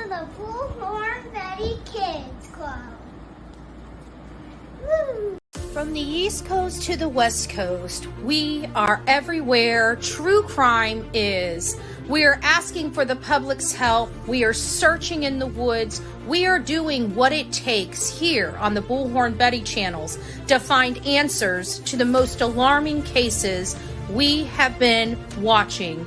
the Bullhorn Betty Kids Club. Woo! From the East Coast to the West Coast, we are everywhere true crime is. We are asking for the public's help. We are searching in the woods. We are doing what it takes here on the Bullhorn Betty channels to find answers to the most alarming cases we have been watching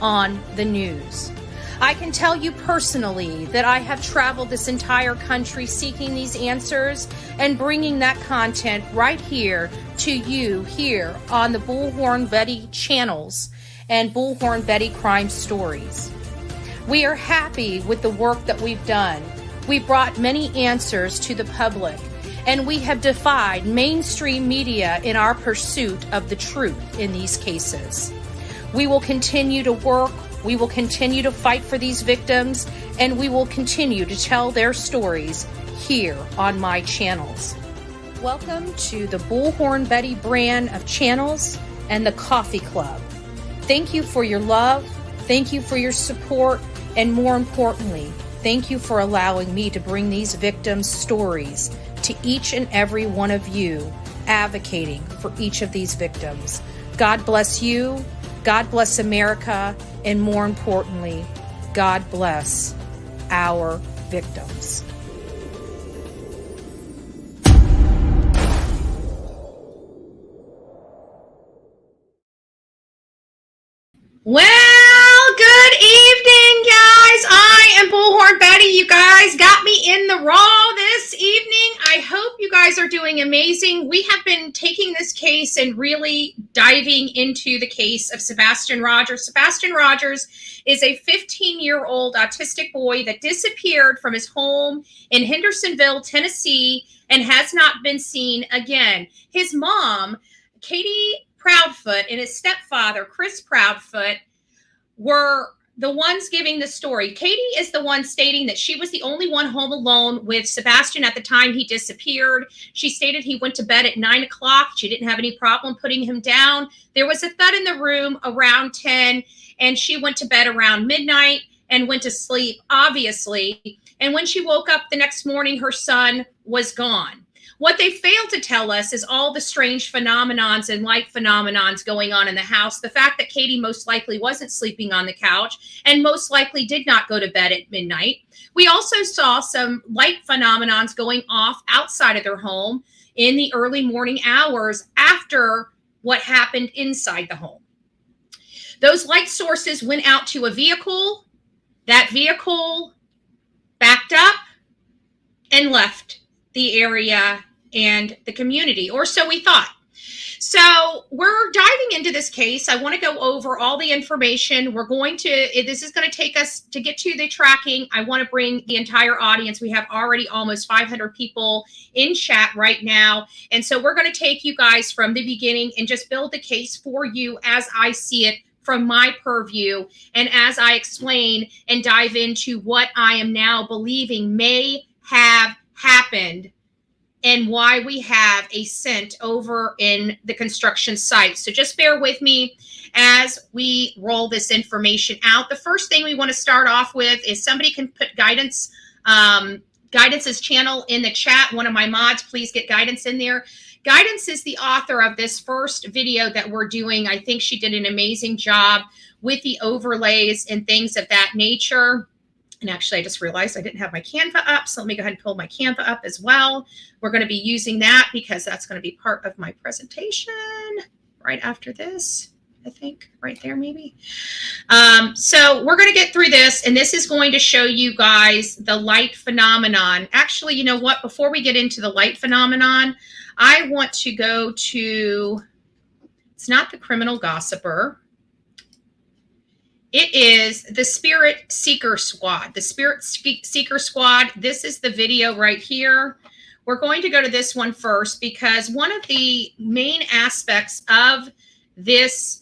on the news. I can tell you personally that I have traveled this entire country seeking these answers and bringing that content right here to you here on the Bullhorn Betty channels and Bullhorn Betty Crime Stories. We are happy with the work that we've done. We brought many answers to the public, and we have defied mainstream media in our pursuit of the truth in these cases. We will continue to work. We will continue to fight for these victims, and we will continue to tell their stories here on my channels. Welcome to the Bullhorn Betty brand of channels and the Coffee Club. Thank you for your love, thank you for your support, and more importantly, thank you for allowing me to bring these victims' stories to each and every one of you, advocating for each of these victims. God bless you, God bless America, and more importantly, God bless our victims. Well, good evening, guys. I am Bullhorn Betty. You guys got me in the raw this evening. I hope you guys are doing amazing. We have been taking this case and really diving into the case of Sebastian Rogers. Sebastian Rogers is a 15-year-old autistic boy that disappeared from his home in Hendersonville, Tennessee, and has not been seen again. His mom, Katie Proudfoot, and his stepfather, Chris Proudfoot, were the ones giving the story. Katie is the one stating that she was the only one home alone with Sebastian at the time he disappeared. She stated he went to bed at 9 o'clock. She didn't have any problem putting him down. There was a thud in the room around 10, and she went to bed around midnight and went to sleep, obviously. And when she woke up the next morning, her son was gone. What they failed to tell us is all the strange phenomenons and light phenomenons going on in the house. The fact that Katie most likely wasn't sleeping on the couch and most likely did not go to bed at midnight. We also saw some light phenomenons going off outside of their home in the early morning hours after what happened inside the home. Those light sources went out to a vehicle. That vehicle backed up and left the area and the community, or so we thought. So we're diving into this case. I want to go over all the information. This is going to take us to get to the tracking. I want to bring the entire audience. We have already almost 500 people in chat right now. And so we're going to take you guys from the beginning and just build the case for you as I see it from my purview, and as I explain and dive into what I am now believing may have happened and why we have a scent over in the construction site. So just bear with me as we roll this information out. The first thing we want to start off with is somebody can put Guidance's channel in the chat. One of my mods, please get Guidance in there. Guidance is the author of this first video that we're doing. I think she did an amazing job with the overlays and things of that nature. And actually, I just realized I didn't have my Canva up, so let me go ahead and pull my Canva up as well. We're going to be using that because that's going to be part of my presentation right after this, I think, right there maybe. So we're going to get through this, and this is going to show you guys the light phenomenon. Actually, you know what? Before we get into the light phenomenon, I want to go to, it's not the criminal gossiper. It is the Spirit Seeker Squad. The Spirit Seeker Squad. This is the video right here. We're going to go to this one first because one of the main aspects of this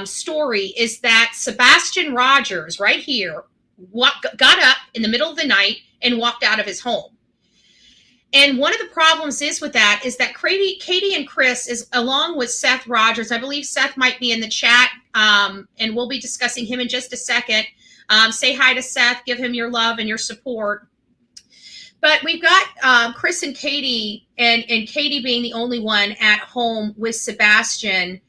story is that Sebastian Rogers right here got up in the middle of the night and walked out of his home. And one of the problems is with that is that Katie and Chris is along with Seth Rogers. I believe Seth might be in the chat, and we'll be discussing him in just a second. Say hi to Seth. Give him your love and your support. But we've got Chris and Katie, and Katie being the only one at home with Sebastian.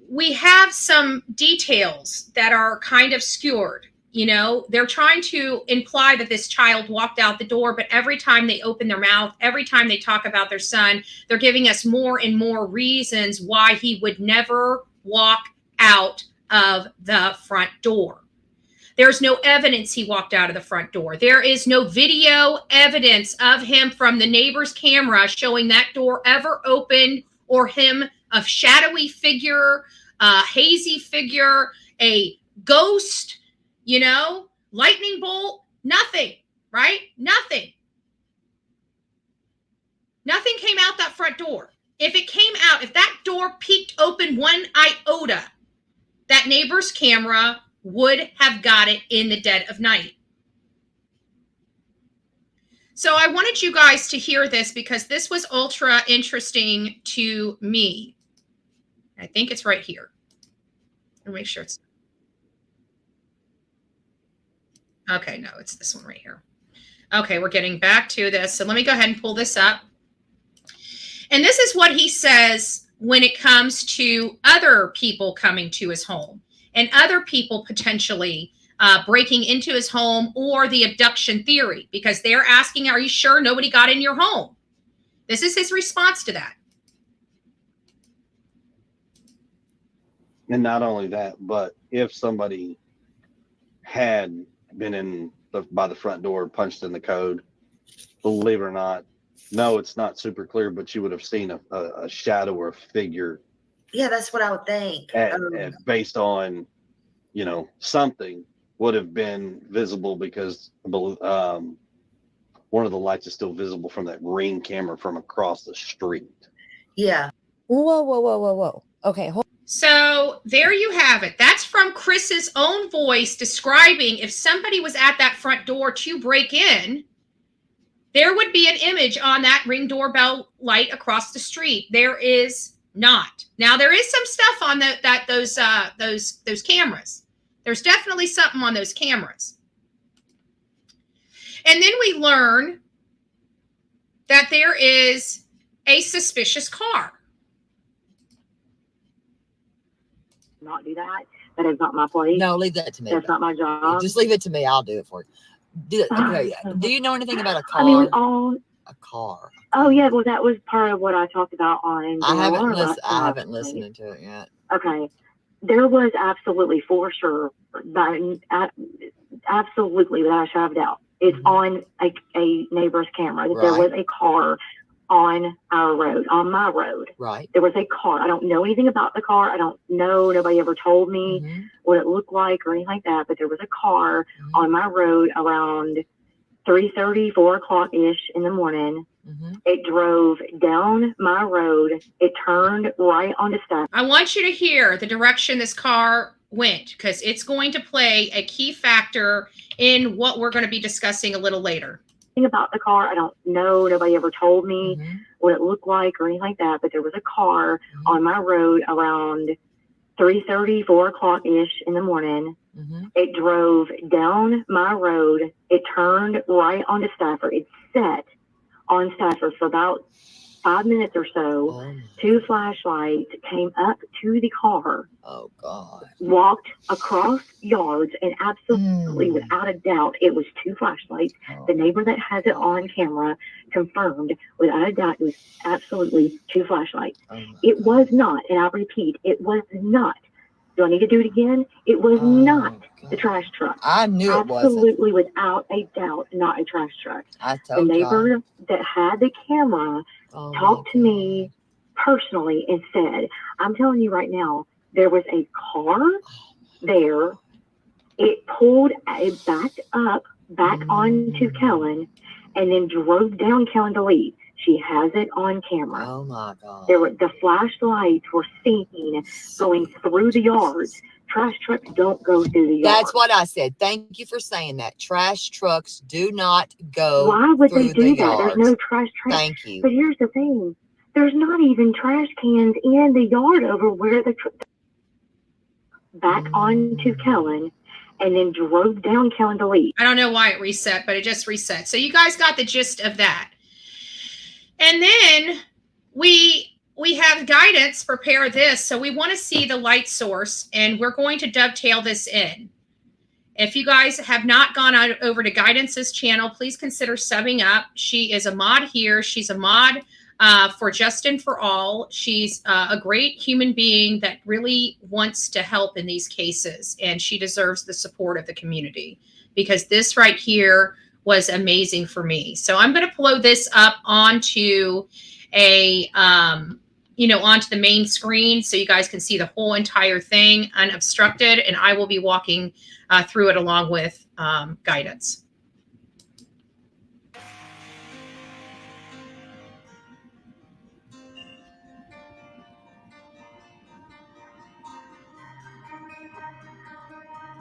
We have some details that are kind of skewed. You know, they're trying to imply that this child walked out the door, but every time they open their mouth, every time they talk about their son, they're giving us more and more reasons why he would never walk out of the front door. There's no evidence he walked out of the front door. There is no video evidence of him from the neighbor's camera showing that door ever opened, or him, a shadowy figure, a hazy figure, a ghost, you know, lightning bolt, nothing, right? Nothing. Nothing came out that front door. If it came out, if that door peeked open one iota, that neighbor's camera would have got it in the dead of night. So I wanted you guys to hear this because this was ultra interesting to me. I think it's right here. Let me make sure it's... Okay, no, it's this one right here. Okay, we're getting back to this. So let me go ahead and pull this up. And this is what he says when it comes to other people coming to his home and other people potentially breaking into his home, or the abduction theory, because they're asking, are you sure nobody got in your home? This is his response to that. And not only that, but if somebody had been in by the front door, punched in the code, believe it or not, no, it's not super clear, but you would have seen a shadow or a figure. Yeah, that's what I would think. And based on, you know, something would have been visible, because one of the lights is still visible from that Ring camera from across the street. Yeah. Whoa. Okay, So there you have it. That's from Chris's own voice describing if somebody was at that front door to break in, there would be an image on that Ring doorbell light across the street. There is not. Now there is some stuff on those cameras. There's definitely something on those cameras. And then we learn that there is a suspicious car. Not do that. That is not my place. no, leave that to me. That's not my job. Just leave it to me. I'll do it for you. Okay. Do you know anything about a car? I mean, we all. A car. Oh yeah, well that was part of what I talked about on. I haven't listened to it yet. Okay, there was absolutely, for sure, absolutely, without a shadow of a doubt, it's on a neighbor's camera that there was a car on our road, on my road. Right. There was a car. I don't know anything about the car. I don't know. Nobody ever told me what it looked like or anything like that. But there was a car on my road around 3:30, 4 o'clock-ish in the morning. It drove down my road. It turned right onto Stafford. I want you to hear the direction this car went, because it's going to play a key factor in what we're going to be discussing a little later. About the car, I don't know. Nobody ever told me what it looked like or anything like that. But there was a car on my road around 3:30, 4 o'clock-ish in the morning. It drove down my road. It turned right onto Stafford. It sat on Stafford for about 5 minutes or so. 2 flashlights came up to the car. Oh God. Walked across yards, and absolutely, without a doubt, it was 2 flashlights. The neighbor that has it on camera confirmed, without a doubt, it was absolutely 2 flashlights. It was not, and I repeat, it was not. Do I need to do it again? It was not the trash truck. I knew it wasn't. Absolutely, without a doubt, not a trash truck. I The told neighbor that had the camera talked to me personally and said, I'm telling you right now, there was a car there. It pulled, it backed up, back onto Kellen, and then drove down Kellen to leave. She has it on camera. Oh my God. The flashlights were seen going through the yards. Trash trucks don't go through the yards. That's what I said. Thank you for saying that. Trash trucks do not go. Why would they through do the that? yards. There's no trash trucks. Thank you. But here's the thing. There's not even trash cans in the yard over where the back onto Kellen, and then drove down Calendalee. I don't know why it reset, but it just reset. So you guys got the gist of that. And then we have guidance, prepare this. So we want to see the light source, and we're going to dovetail this in. If you guys have not gone over to Guidance's channel, please consider subbing up. She is a mod here. She's a mod for Justin for All. She's a great human being that really wants to help in these cases, and she deserves the support of the community, because this right here was amazing for me. So I'm going to blow this up onto a onto the main screen so you guys can see the whole entire thing unobstructed, and I will be walking through it along with Guidance.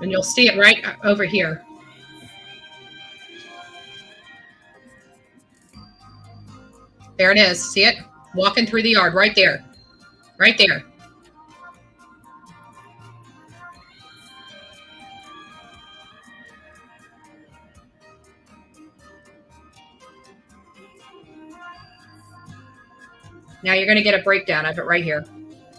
And you'll see it right over here. There it is. See it? Walking through the yard right there. Right there. Now you're going to get a breakdown of it right here.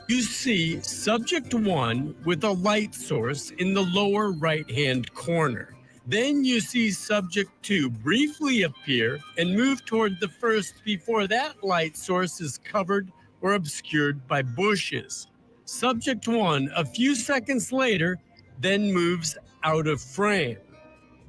You see subject 1 with a light source in the lower right-hand corner. Then you see subject 2 briefly appear and move toward the first before that light source is covered or obscured by bushes. Subject 1, a few seconds later, then moves out of frame.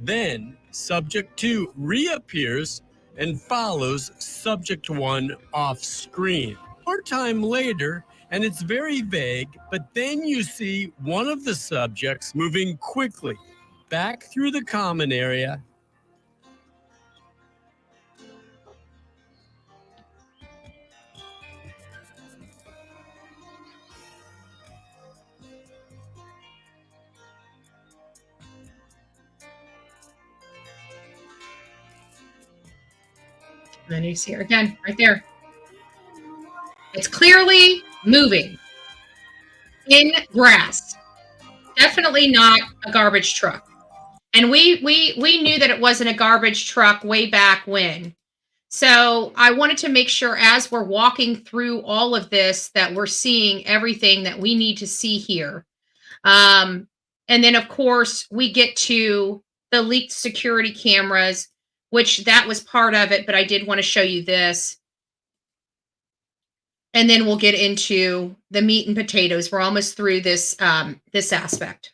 Then subject 2 reappears and follows subject 1 off screen. More time later, and it's very vague, but then you see one of the subjects moving quickly back through the common area. And then you see her again, right there. It's clearly moving in grass. Definitely not a garbage truck. And we knew that it wasn't a garbage truck way back when. So I wanted to make sure as we're walking through all of this that we're seeing everything that we need to see here. And then, of course, we get to the leaked security cameras, which that was part of it, but I did want to show you this. And then we'll get into the meat and potatoes. We're almost through this, this aspect.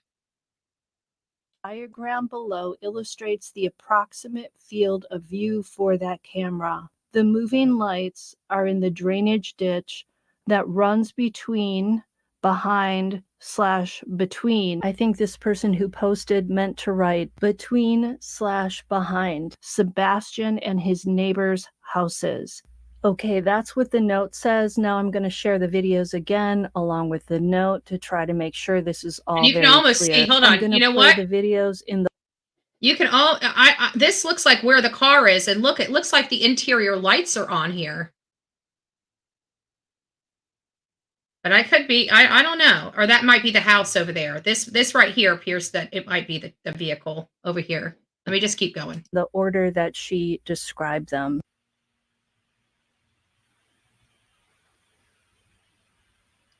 Diagram below illustrates the approximate field of view for that camera. The moving lights are in the drainage ditch that runs between, behind, / between. I think this person who posted meant to write between / behind Sebastian and his neighbors' houses. Okay, that's what the note says. Now I'm going to share the videos again along with the note to try to make sure this is all. And you can almost see. Hold on. You know what? The videos in the. You can all. This looks like where the car is, and look, it looks like the interior lights are on here. But I could be. I don't know, or that might be the house over there. This right here appears that it might be the vehicle over here. Let me just keep going. The order that she described them.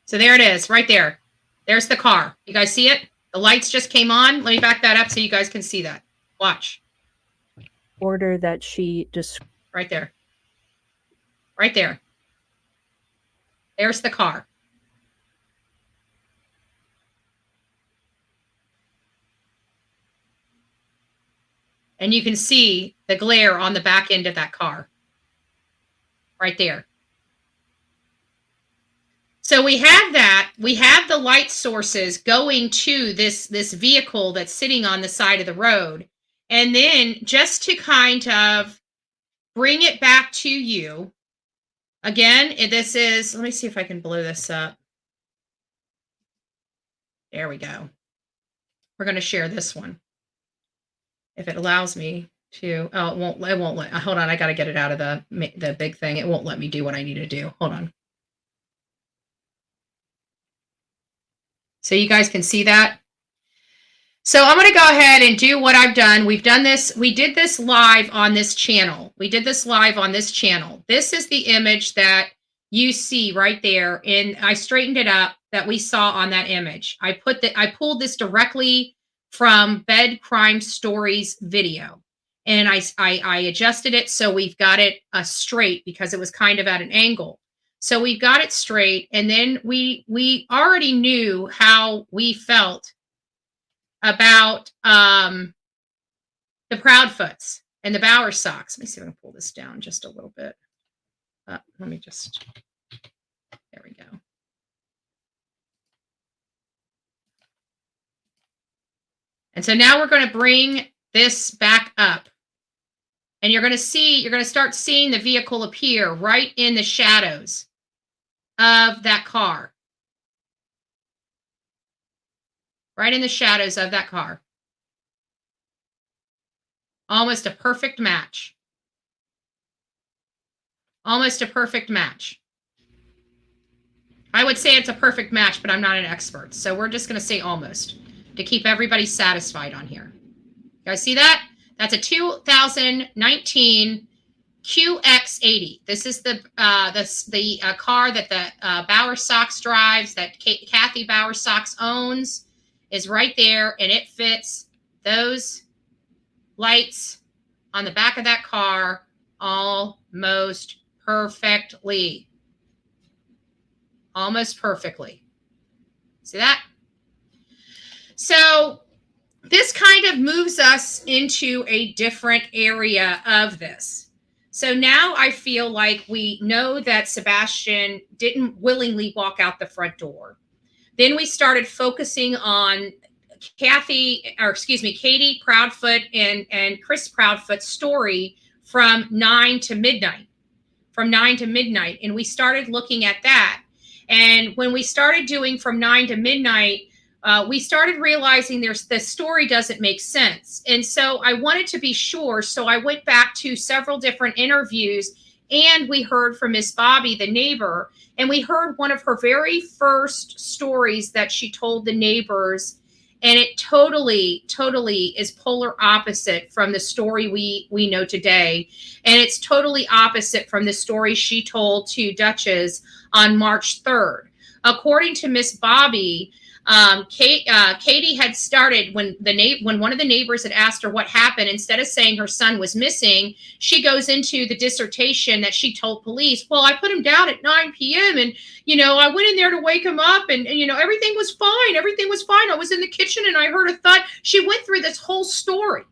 So there it is, right there. There's the car. You guys see it? The lights just came on. Let me back that up so you guys can see that. Watch. Order that she described. Right there. Right there. There's the car. And you can see the glare on the back end of that car. Right there. So we have that. We have the light sources going to this vehicle that's sitting on the side of the road. And then just to kind of bring it back to you, again, this is, let me see if I can blow this up. There we go. We're going to share this one. If it allows me to, oh, it won't let, hold on, I got to get it out of the big thing. It won't let me do what I need to do. Hold on. So you guys can see that. So I'm going to go ahead and do what I've done. We've done this. We did this live on this channel. This is the image that you see right there. And I straightened it up that we saw on that image. I pulled this directly from Bed Crime Stories video. And I adjusted it so we've got it straight because it was kind of at an angle. So we've got it straight. And then we already knew how we felt about the Proudfoots and the Bower socks. Let me see if I can pull this down just a little bit. There we go. And so now we're going to bring this back up. And you're going to start seeing the vehicle appear right in the shadows of that car. Right in the shadows of that car. Almost a perfect match. Almost a perfect match. I would say it's a perfect match, but I'm not an expert. So we're just going to say almost to keep everybody satisfied on here. You guys see that? That's a 2019 QX80. This is the car that the Bower Sox drives, that Kathy Bower Sox owns, is right there, and it fits those lights on the back of that car almost perfectly. Almost perfectly. See that? So this kind of moves us into a different area of this. So now I feel like we know that Sebastian didn't willingly walk out the front door. Then we started focusing on Katie Proudfoot and Chris Proudfoot's story from 9 to midnight. And we started looking at that. And when we started doing from 9 to midnight, we started realizing the story doesn't make sense. And so I wanted to be sure. So I went back to several different interviews, and we heard from Miss Bobby, the neighbor, and we heard one of her very first stories that she told the neighbors. And it totally is polar opposite from the story we know today. And it's totally opposite from the story she told to Duchess on March 3rd. According to Miss Bobby, Katie had started when one of the neighbors had asked her what happened. Instead of saying her son was missing, she goes into the dissertation that she told police. Well, I put him down at 9 p.m. and I went in there to wake him up, and everything was fine. Everything was fine. I was in the kitchen and I heard a thud. She went through this whole story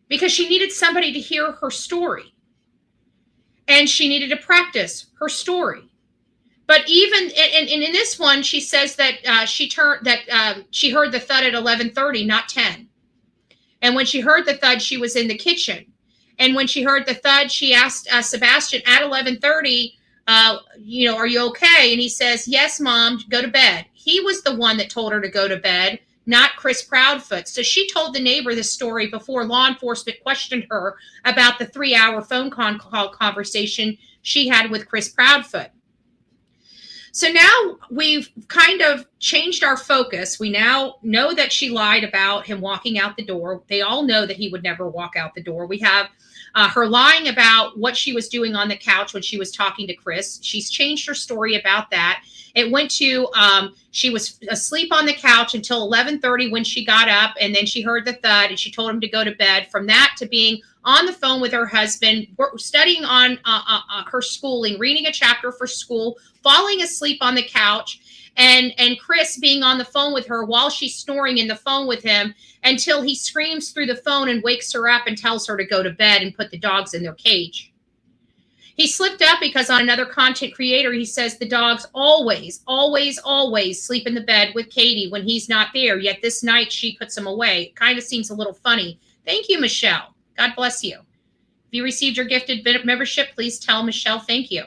because she needed somebody to hear her story, and she needed to practice her story. But even in this one, she says that she heard the thud at 11:30, not 10. And when she heard the thud, she was in the kitchen. And when she heard the thud, she asked Sebastian at 11:30, are you okay? And he says, yes, Mom, go to bed. He was the one that told her to go to bed, not Chris Proudfoot. So she told the neighbor this story before law enforcement questioned her about the 3-hour phone call conversation she had with Chris Proudfoot. So now we've kind of changed our focus. We now know that she lied about him walking out the door. They all know that he would never walk out the door. We have her lying about what she was doing on the couch when she was talking to Chris. She's changed her story about that. It went to she was asleep on the couch until 11:30 when she got up, and then she heard the thud and she told him to go to bed. From that to being on the phone with her husband, studying on her schooling, reading a chapter for school, falling asleep on the couch, and Chris being on the phone with her while she's snoring in the phone with him until he screams through the phone and wakes her up and tells her to go to bed and put the dogs in their cage. He slipped up because on another content creator, he says the dogs always sleep in the bed with Katie when he's not there, yet this night she puts them away. It kind of seems a little funny. Thank you, Michelle. God bless you. If you received your gifted membership, please tell Michelle thank you.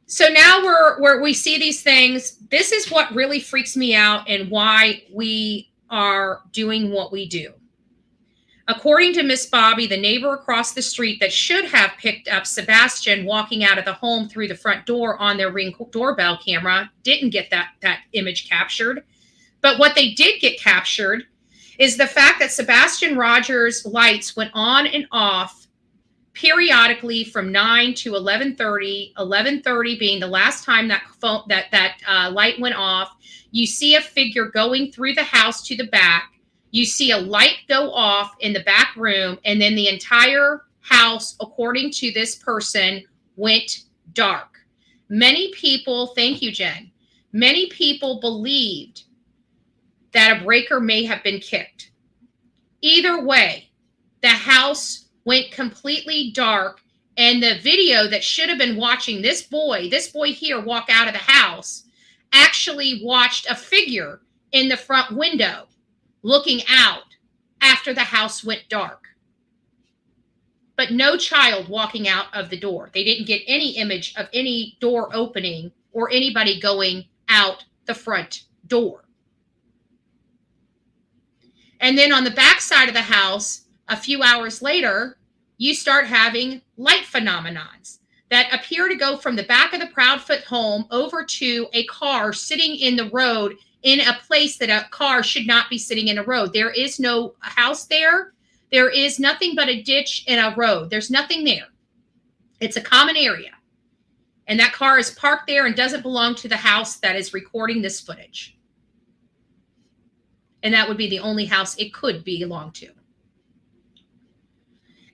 So now we see these things. This is what really freaks me out and why we are doing what we do. According to Miss Bobby, the neighbor across the street that should have picked up Sebastian walking out of the home through the front door on their Ring doorbell camera didn't get that image captured. But what they did get captured is the fact that Sebastian Rogers' lights went on and off periodically from 9 to 11:30, 11:30 being the last time that light went off. You see a figure going through the house to the back. You see a light go off in the back room, and then the entire house, according to this person, went dark. Many people, thank you, Jen, many people believed that a breaker may have been kicked. Either way, the house went completely dark, and the video that should have been watching this boy here walk out of the house actually watched a figure in the front window looking out after the house went dark. But no child walking out of the door. They didn't get any image of any door opening or anybody going out the front door. And then on the back side of the house, a few hours later, you start having light phenomenons that appear to go from the back of the Proudfoot home over to a car sitting in the road in a place that a car should not be sitting in a road. There is no house there. There is nothing but a ditch and a road. There's nothing there. It's a common area. And that car is parked there and doesn't belong to the house that is recording this footage. And that would be the only house it could belong to.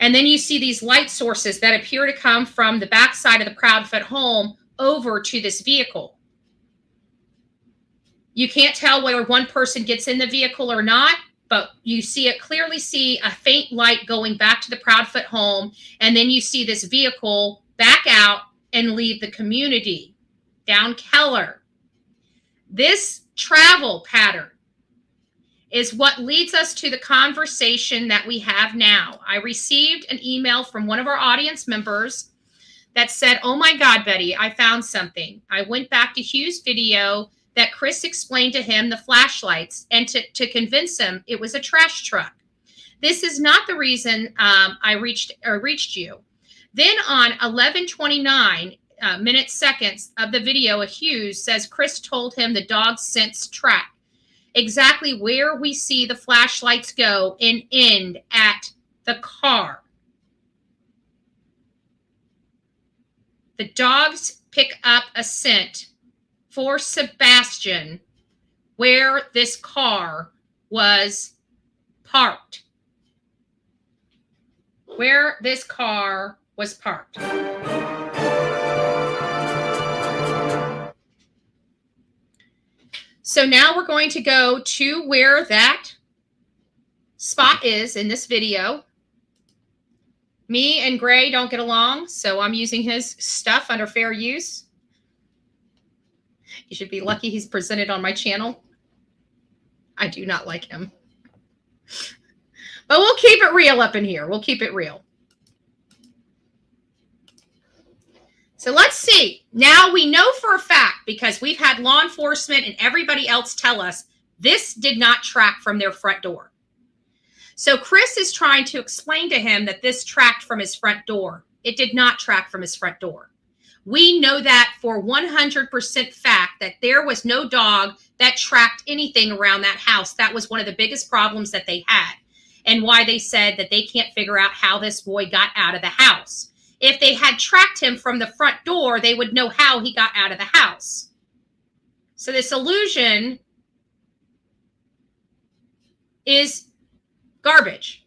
And then you see these light sources that appear to come from the back side of the Proudfoot home over to this vehicle. You can't tell whether one person gets in the vehicle or not, but you clearly see a faint light going back to the Proudfoot home, and then you see this vehicle back out and leave the community down Keller. This travel pattern is what leads us to the conversation that we have now. I received an email from one of our audience members that said, "Oh my God, Betty, I found something." I went back to Hugh's video that Chris explained to him the flashlights and to convince him it was a trash truck. This is not the reason I reached you. Then on 11:29 seconds of the video, Hughes says Chris told him the dog sense track exactly where we see the flashlights go and end at the car. The dogs pick up a scent for Sebastian where this car was parked. Where this car was parked. So now we're going to go to where that spot is in this video. Me and Gray don't get along, so I'm using his stuff under fair use. You should be lucky he's presented on my channel. I do not like him. But we'll keep it real up in here. We'll keep it real. So let's see. Now we know for a fact, because we've had law enforcement and everybody else tell us, this did not track from their front door. So Chris is trying to explain to him that this tracked from his front door. It did not track from his front door. We know that for 100% fact that there was no dog that tracked anything around that house. That was one of the biggest problems that they had, and why they said that they can't figure out how this boy got out of the house. If they had tracked him from the front door, they would know how he got out of the house. So this illusion is garbage.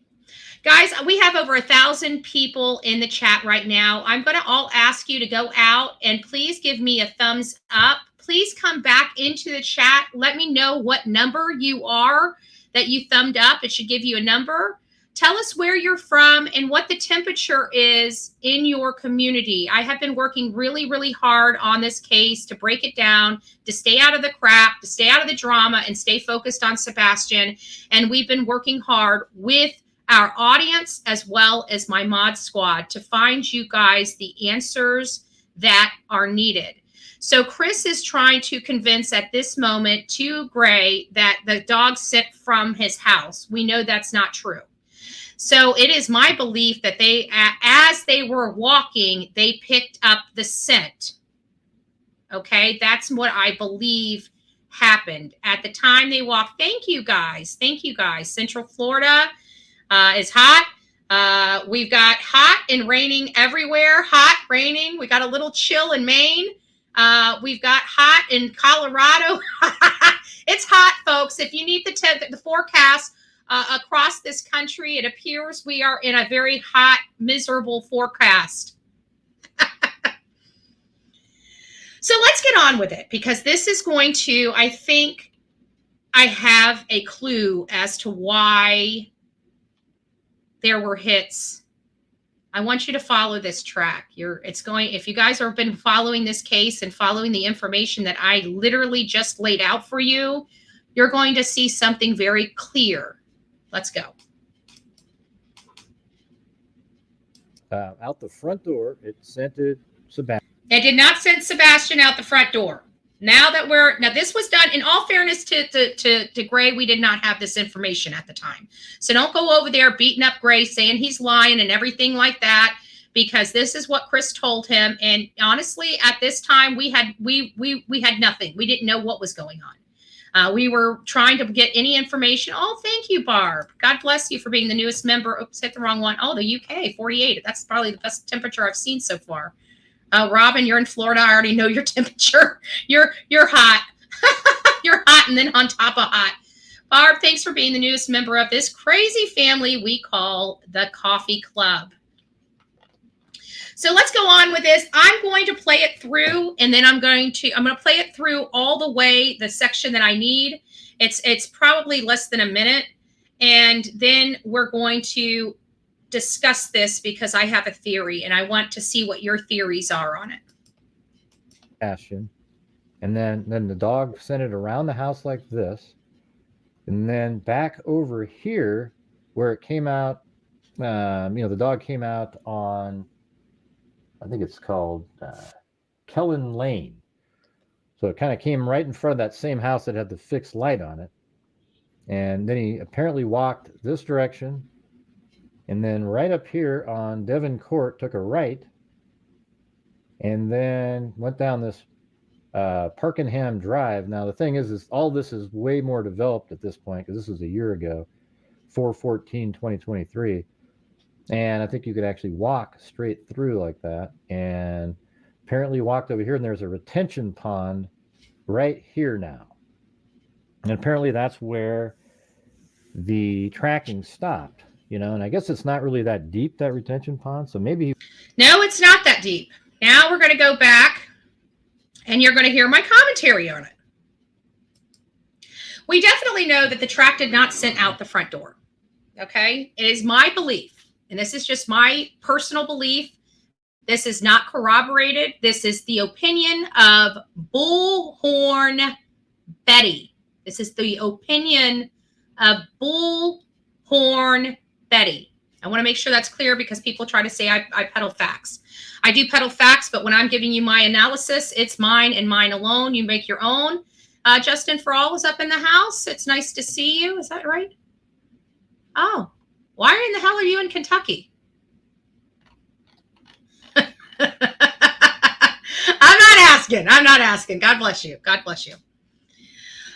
Guys, we have over 1,000 people in the chat right now. I'm going to all ask you to go out and please give me a thumbs up. Please come back into the chat. Let me know what number you are that you thumbed up. It should give you a number. Tell us where you're from and what the temperature is in your community. I have been working really, really hard on this case to break it down, to stay out of the crap, to stay out of the drama, and stay focused on Sebastian. And we've been working hard with our audience as well as my mod squad to find you guys the answers that are needed. So Chris is trying to convince at this moment to Gray that the dog sent from his house. We know that's not true. So it is my belief that they, as they were walking, they picked up the scent. Okay, that's what I believe happened at the time they walked. Thank you guys. Thank you guys. Central Florida is hot. We've got hot and raining everywhere. Hot, raining. We got a little chill in Maine. We've got hot in Colorado. It's hot, folks. If you need the forecast across this country, it appears we are in a very hot, miserable forecast. So let's get on with it, because this is going to, I think I have a clue as to why there were hits. I want you to follow this track. If you guys have been following this case and following the information that I literally just laid out for you, you're going to see something very clear. Let's go. Out the front door, it scented Sebastian. It did not send Sebastian out the front door. Now this was done, in all fairness to Gray, we did not have this information at the time. So don't go over there beating up Gray, saying he's lying and everything like that, because this is what Chris told him. And honestly, at this time, we had nothing. We didn't know what was going on. We were trying to get any information. Oh, thank you, Barb. God bless you for being the newest member. Oops, hit the wrong one. Oh, the UK, 48. That's probably the best temperature I've seen so far. Robin, you're in Florida. I already know your temperature. You're hot. You're hot, and then on top of hot. Barb, thanks for being the newest member of this crazy family we call the Coffee Club. So let's go on with this. I'm going to play it through, and then I'm going to play it through all the way, the section that I need. It's probably less than a minute, and then we're going to discuss this, because I have a theory and I want to see what your theories are on it. Sebastian. And then the dog sent it around the house like this, and then back over here where it came out. The dog came out on, I think it's called Kellen Lane. So it kind of came right in front of that same house that had the fixed light on it. And then he apparently walked this direction, and then right up here on Devon Court, took a right, and then went down this Parkenham Drive. Now, the thing is all this is way more developed at this point, because this was a year ago, 4/14/2023. And I think you could actually walk straight through like that. And apparently walked over here, and there's a retention pond right here now. And apparently that's where the tracking stopped. And I guess it's not really that deep, that retention pond. So maybe. No, it's not that deep. Now we're going to go back, and you're going to hear my commentary on it. We definitely know that the track did not send out the front door. Okay. It is my belief, and this is just my personal belief. This is not corroborated. This is the opinion of Bullhorn Betty. This is the opinion of Bullhorn Betty. I want to make sure that's clear, because people try to say I peddle facts. I do peddle facts, but when I'm giving you my analysis, it's mine and mine alone. You make your own. Justin For All is up in the house. It's nice to see you. Is that right? Oh, why in the hell are you in Kentucky? I'm not asking. God bless you. God bless you.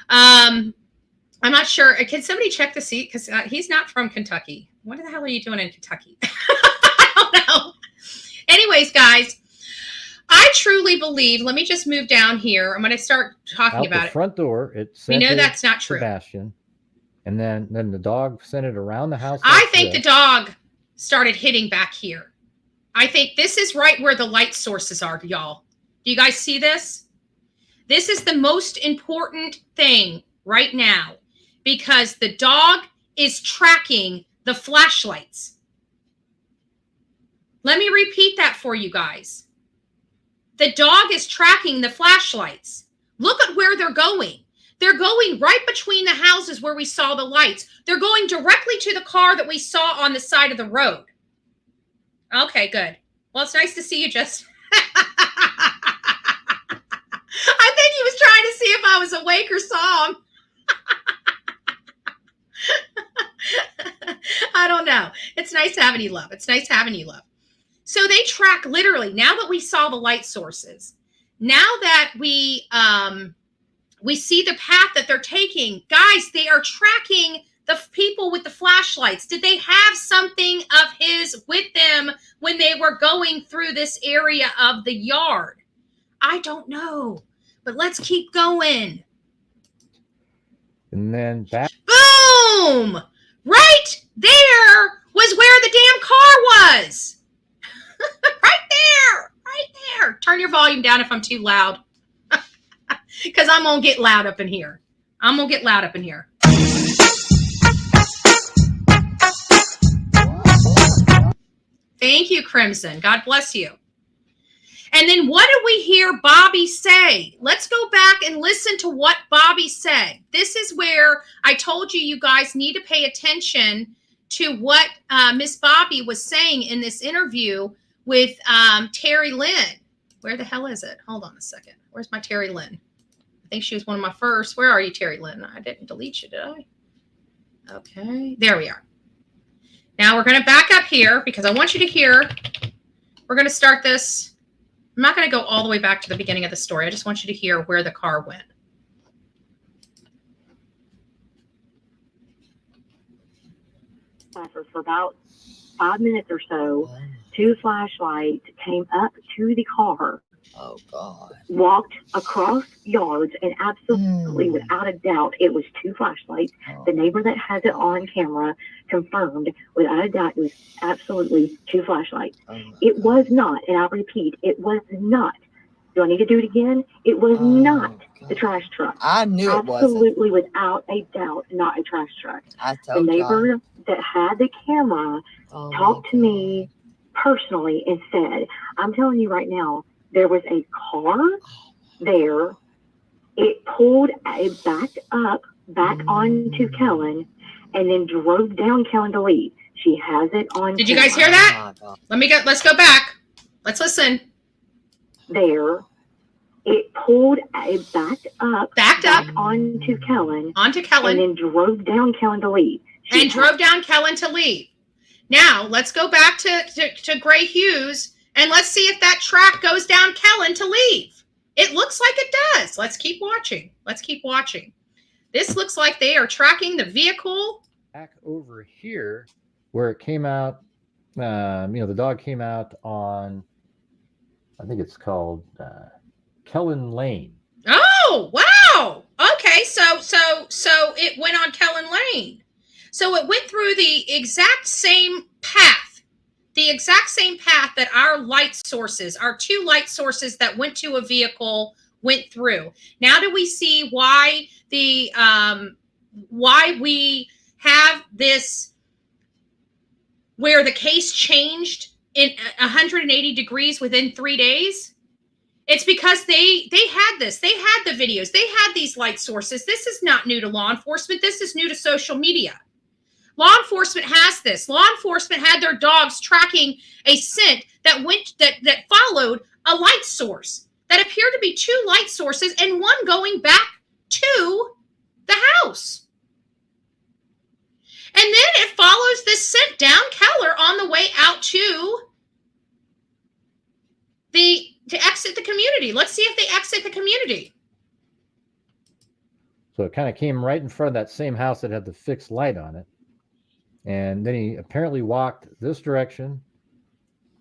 I'm not sure. Can somebody check the seat? Because he's not from Kentucky. What the hell are you doing in Kentucky? I don't know. Anyways, guys, I truly believe, let me just move down here. I'm going to start talking about it. Front door, we know that's not true. Sebastian. And then the dog sent it around the house. I think the dog started hitting back here. I think this is right where the light sources are, y'all. Do you guys see this? This is the most important thing right now, because the dog is tracking the flashlights. Let me repeat that for you guys. The dog is tracking the flashlights. Look at where they're going. They're going right between the houses where we saw the lights. They're going directly to the car that we saw on the side of the road. Okay, good. Well, it's nice to see you, Justin. I think he was trying to see if I was awake or saw him. I don't know. know. It's nice having you, love. It's nice having you, love. So they track literally, now that we saw the light sources, now that we see the path that they're taking, guys, they are tracking the people with the flashlights. Did they have something of his with them when they were going through this area of the yard? I don't know, but let's keep going. And then back. Boom! Right there was where the damn car was. Right there. Turn your volume down if I'm too loud. Because I'm going to get loud up in here. Thank you, Crimson. God bless you. And then what did we hear Bobby say? Let's go back and listen to what Bobby said. This is where I told you guys need to pay attention to what Miss Bobby was saying in this interview with Terry Lynn. Where the hell is it? Hold on a second. Where's my Terry Lynn? I think she was one of my first. Where are you, Terry Lynn? I didn't delete you, did I? Okay, there we are. Now we're going to back up here because I want you to hear. We're going to start this. I'm not going to go all the way back to the beginning of the story. I just want you to hear where the car went. For about 5 minutes or so, 2 flashlights came up to the car. Oh, God. Walked across yards, and absolutely, without a doubt, it was 2 flashlights. Oh. The neighbor that has it on camera confirmed, without a doubt, it was absolutely 2 flashlights. Oh, it was not, and I repeat, it was not. Do I need to do it again? It was not the trash truck. I knew it wasn't. Absolutely, without a doubt, not a trash truck. I The told neighbor you. that had the camera talked to me personally and said, I'm telling you right now, there was a car there. It pulled, it backed up, back onto Kellen, and then drove down Kellen to leave. She has it on. Did you guys hear that? Let's go back. Let's listen. There. It pulled, it backed up, back onto Kellen. Onto Kellen. And then drove down Kellen to leave. Drove down Kellen to leave. Now, let's go back to Gray Hughes, and let's see if that track goes down Kellen to leave. It looks like it does. Let's keep watching. This looks like they are tracking the vehicle. Back over here where it came out, the dog came out on, I think it's called Kellen Lane. Oh, wow. Okay, so it went on Kellen Lane. So it went through the exact same path. The exact same path that our light sources, our 2 light sources that went to a vehicle went through. Now do we see why why we have this where the case changed in 180 degrees within 3 days? It's because they had this. They had the videos. They had these light sources. This is not new to law enforcement. This is new to social media. Law enforcement has this. Law enforcement had their dogs tracking a scent that followed a light source that appeared to be 2 light sources and one going back to the house. And then it follows this scent down Keller on the way out to exit the community. Let's see if they exit the community. So it kind of came right in front of that same house that had the fixed light on it. And then he apparently walked this direction.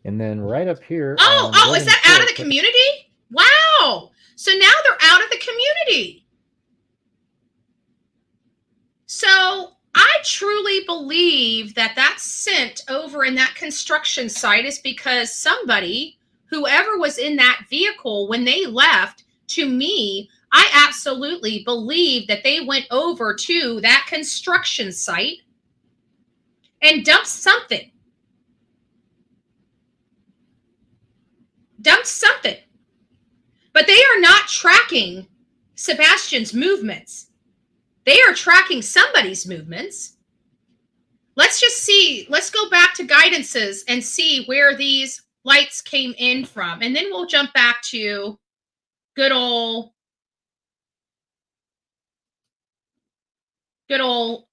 And then right up here. Oh, is that out of the community? Wow. So now they're out of the community. So I truly believe that scent over in that construction site is because somebody, whoever was in that vehicle when they left, to me, I absolutely believe that they went over to that construction site and dumped something. But they are not tracking Sebastian's movements. They are tracking somebody's movements. Let's just see. Let's go back to guidances and see where these lights came in from. And then we'll jump back to good old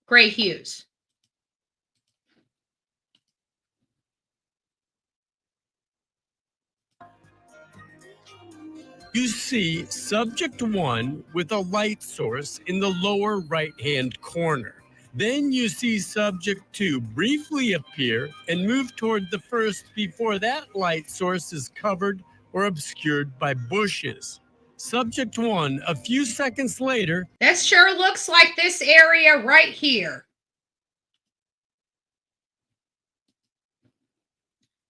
Gray Hughes. You see subject 1 with a light source in the lower right-hand corner. Then you see subject 2 briefly appear and move toward the first before that light source is covered or obscured by bushes. Subject 1, a few seconds later. This sure looks like this area right here.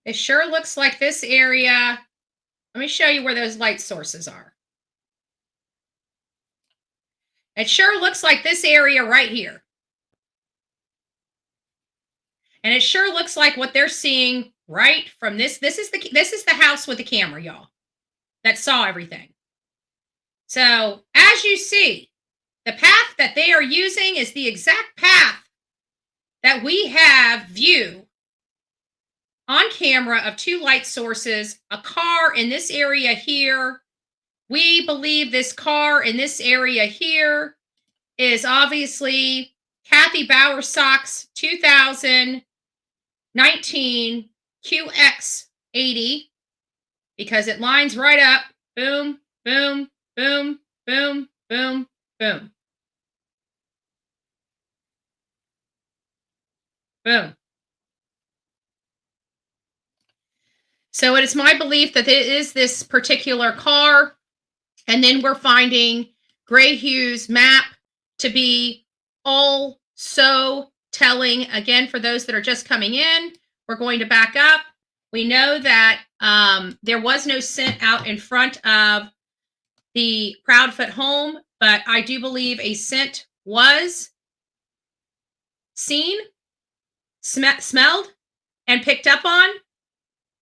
It sure looks like this area. Let me show you where those light sources are. It sure looks like this area right here. And it sure looks like what they're seeing right from this. This is the house with the camera, y'all, that saw everything. So as you see, the path that they are using is the exact path that we have view on camera of 2 light sources, a car in this area here. We believe this car in this area here is obviously Kathy Bowersock's 2019 QX80 because it lines right up. Boom, boom, boom, boom, boom, boom. Boom. So it is my belief that it is this particular car. And then we're finding Gray Hugh's map to be all so telling. Again, for those that are just coming in, we're going to back up. We know that there was no scent out in front of the Proudfoot home, but I do believe a scent was seen, smelled, and picked up on.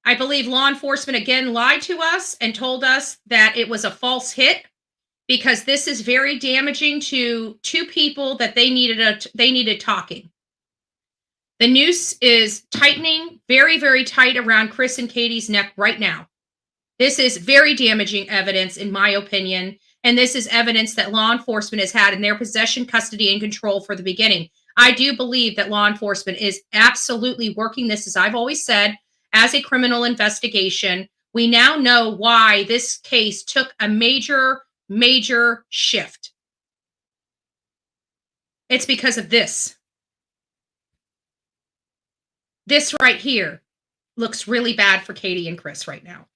I believe law enforcement again lied to us and told us that it was a false hit because this is very damaging to 2 people that they needed talking. The noose is tightening very, very tight around Chris and Katie's neck right now. This is very damaging evidence, in my opinion, and this is evidence that law enforcement has had in their possession, custody, and control for the beginning. I do believe that law enforcement is absolutely working this, as I've always said, as a criminal investigation. We now know why this case took a major, major shift. It's because of this. This right here looks really bad for Katie and Chris right now.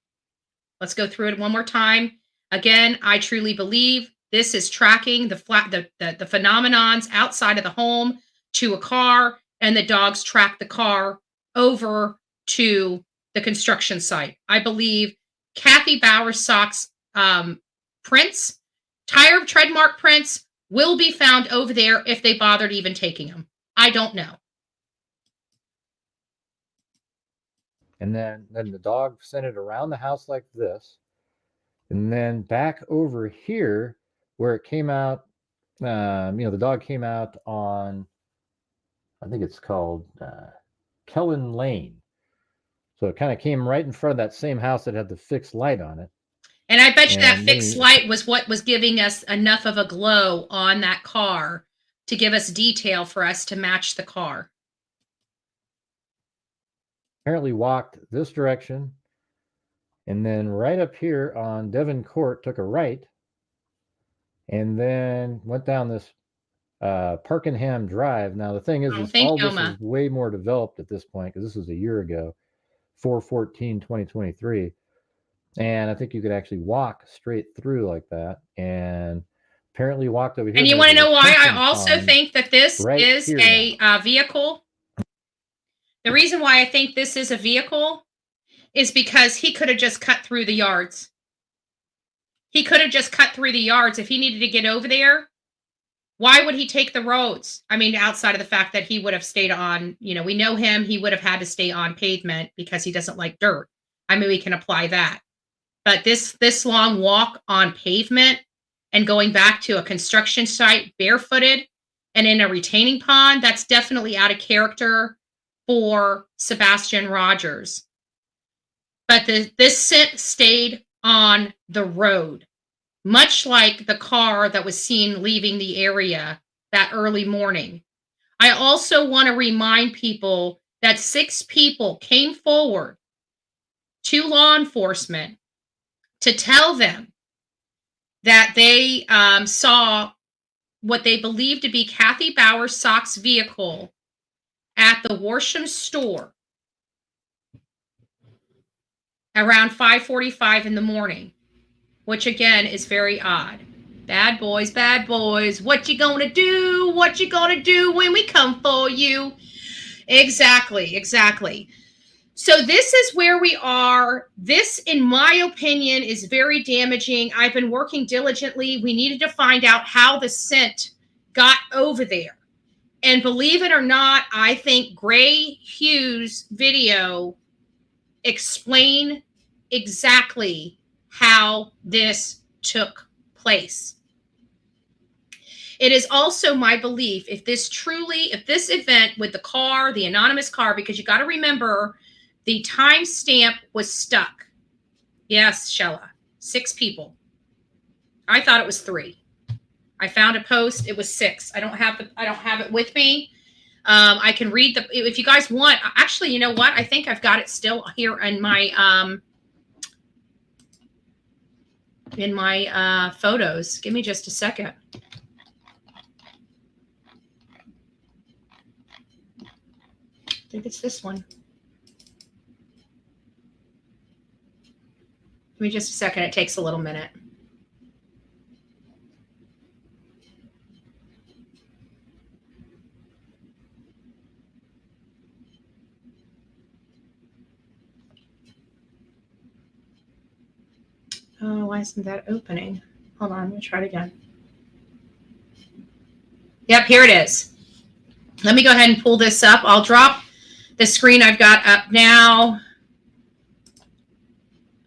Let's go through it one more time. Again, I truly believe this is tracking the phenomenons outside of the home to a car, and the dogs track the car over to the construction site. I believe Kathy Bowersock's prints, tire tread mark prints, will be found over there if they bothered even taking them. I don't know. And then the dog sent it around the house like this. And then back over here where it came out, the dog came out on, I think it's called Kellen Lane. So it kind of came right in front of that same house that had the fixed light on it. And I bet you that fixed light was what was giving us enough of a glow on that car to give us detail for us to match the car. Apparently walked this direction, and then right up here on Devon Court took a right, and then went down this Parkenham Drive. Now the thing is, all this is way more developed at this point because this was a year ago, 4/14/2023, and I think you could actually walk straight through like that. And apparently walked over here. And you want to know why I also think that this is a vehicle? The reason why I think this is a vehicle is because he could have just cut through the yards. He could have just cut through the yards if he needed to get over there. Why would he take the roads? I mean, outside of the fact that he would have stayed on, we know him, he would have had to stay on pavement because he doesn't like dirt. I mean, we can apply that. But this long walk on pavement and going back to a construction site barefooted and in a retaining pond, that's definitely out of character for Sebastian Rogers. But this scent stayed on the road, much like the car that was seen leaving the area that early morning. I also want to remind people that 6 people came forward to law enforcement to tell them that they saw what they believed to be Kathy Bauer Sock's vehicle at the Worsham store around 5:45 in the morning, which again is very odd. Bad boys, what you gonna do? What you gonna do when we come for you? Exactly. So this is where we are. This, in my opinion, is very damaging. I've been working diligently. We needed to find out how the scent got over there. And believe it or not, I think Gray Hughes' video explain exactly how this took place. It is also my belief, if this event with the car, the anonymous car, because you got to remember, the timestamp was stuck. Yes, Shella, 6 people. I thought it was 3. I found a post. It was 6. I don't have it with me. I can read if you guys want. Actually, you know what? I think I've got it still here in my photos. Give me just a second. I think it's this one. Give me just a second. It takes a little minute. Oh, why isn't that opening? Hold on, let me try it again. Yep, here it is. Let me go ahead and pull this up. I'll drop the screen I've got up now.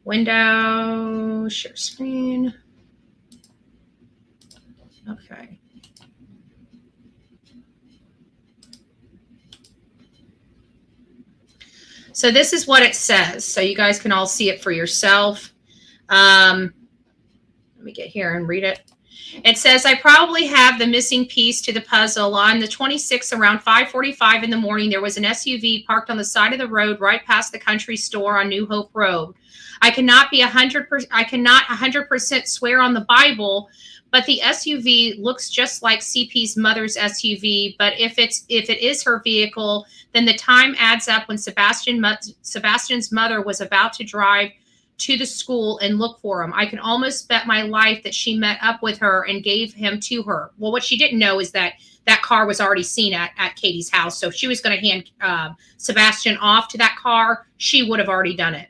Window, share screen. Okay. So this is what it says. So you guys can all see it for yourself. Let me get here and read it. It says, I probably have the missing piece to the puzzle. On the 26th, around 5:45 in the morning, there was an SUV parked on the side of the road right past the country store on New Hope Road. I cannot 100% swear on the Bible, but the SUV looks just like CP's mother's SUV. But if it is her vehicle, then the time adds up when Sebastian's mother was about to drive to the school and look for him. I can almost bet my life that she met up with her and gave him to her. Well, what she didn't know is that car was already seen at Katie's house. So if she was going to hand Sebastian off to that car, she would have already done it.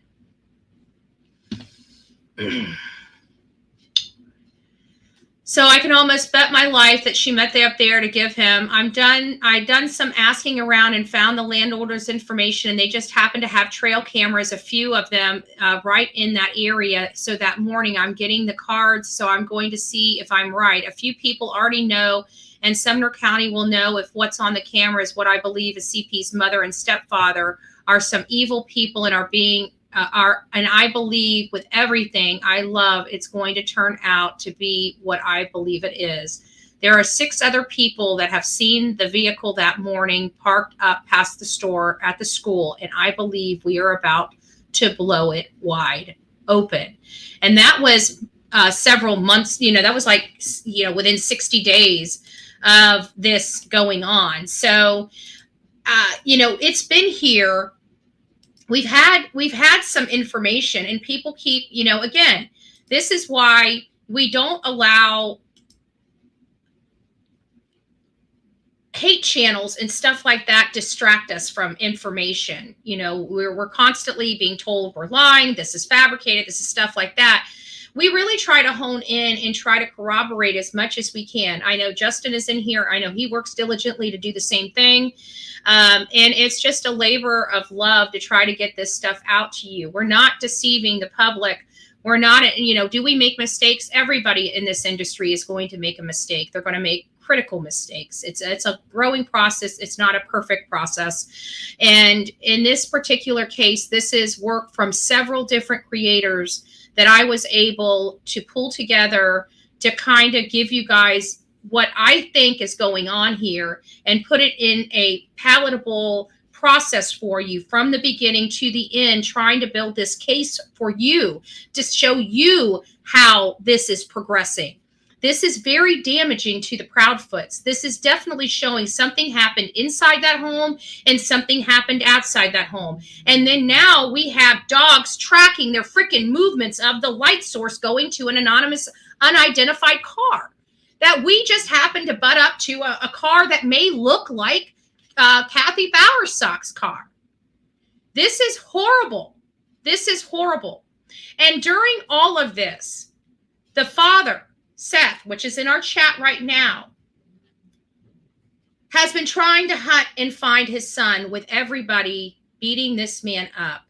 So I can almost bet my life that she met up there to give him. I've done some asking around and found the landowner's information, and they just happen to have trail cameras, a few of them right in that area. So that morning I'm getting the cards. So I'm going to see if I'm right. A few people already know, and Sumner County will know if what's on the cameras, what I believe is CP's mother and stepfather, are some evil people and and I believe with everything I love, it's going to turn out to be what I believe it is. There are 6 other people that have seen the vehicle that morning parked up past the store at the school, and I believe we are about to blow it wide open. And that was several months, that was like, within 60 days of this going on. So, it's been here. We've had some information, and people keep, again, this is why we don't allow hate channels and stuff like that distract us from information. We're constantly being told we're lying, this is fabricated, this is stuff like that. We really try to hone in and try to corroborate as much as we can. I know Justin is in here. I know he works diligently to do the same thing. And it's just a labor of love to try to get this stuff out to you. We're not deceiving the public. We're not, do we make mistakes? Everybody in this industry is going to make a mistake. They're going to make critical mistakes. It's a growing process. It's not a perfect process. And in this particular case, this is work from several different creators that I was able to pull together to kind of give you guys what I think is going on here and put it in a palatable process for you from the beginning to the end, trying to build this case for you to show you how this is progressing. This is very damaging to the Proudfoots. This is definitely showing something happened inside that home and something happened outside that home. And then now we have dogs tracking their freaking movements of the light source going to an anonymous, unidentified car. That we just happened to butt up to a car that may look like Kathy Bowersock's car. This is horrible. This is horrible. And during all of this, the father, Seth, which is in our chat right now, has been trying to hunt and find his son with everybody beating this man up.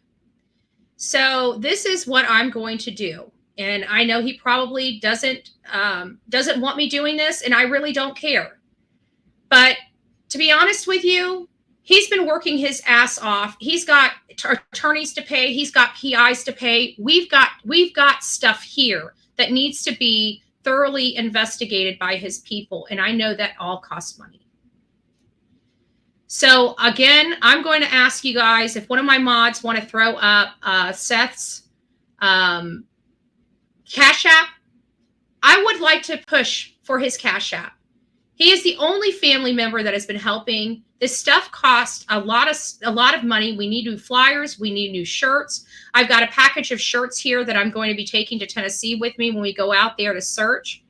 So this is what I'm going to do. And I know he probably doesn't want me doing this, and I really don't care. But to be honest with you, he's been working his ass off. He's got attorneys to pay. He's got PIs to pay. We've got stuff here that needs to be thoroughly investigated by his people. And I know that all costs money. So again, I'm going to ask you guys if one of my mods want to throw up Seth's Cash App. I would like to push for his Cash App. He is the only family member that has been helping. This stuff costs a lot of money. We need new flyers. We need new shirts. I've got a package of shirts here that I'm going to be taking to Tennessee with me when we go out there to search.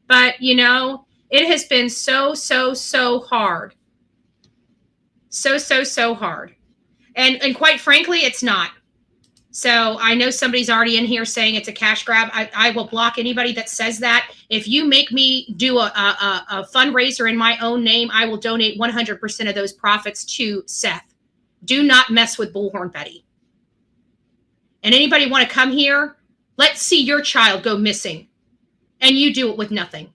But, you know, it has been so hard. So hard. And quite frankly, it's not. So I know somebody's already in here saying it's a cash grab. I will block anybody that says that. If you make me do a fundraiser in my own name, I will donate 100% of those profits to Seth. Do not mess with Bullhorn Betty. And anybody want to come here? Let's see your child go missing. And you do it with nothing.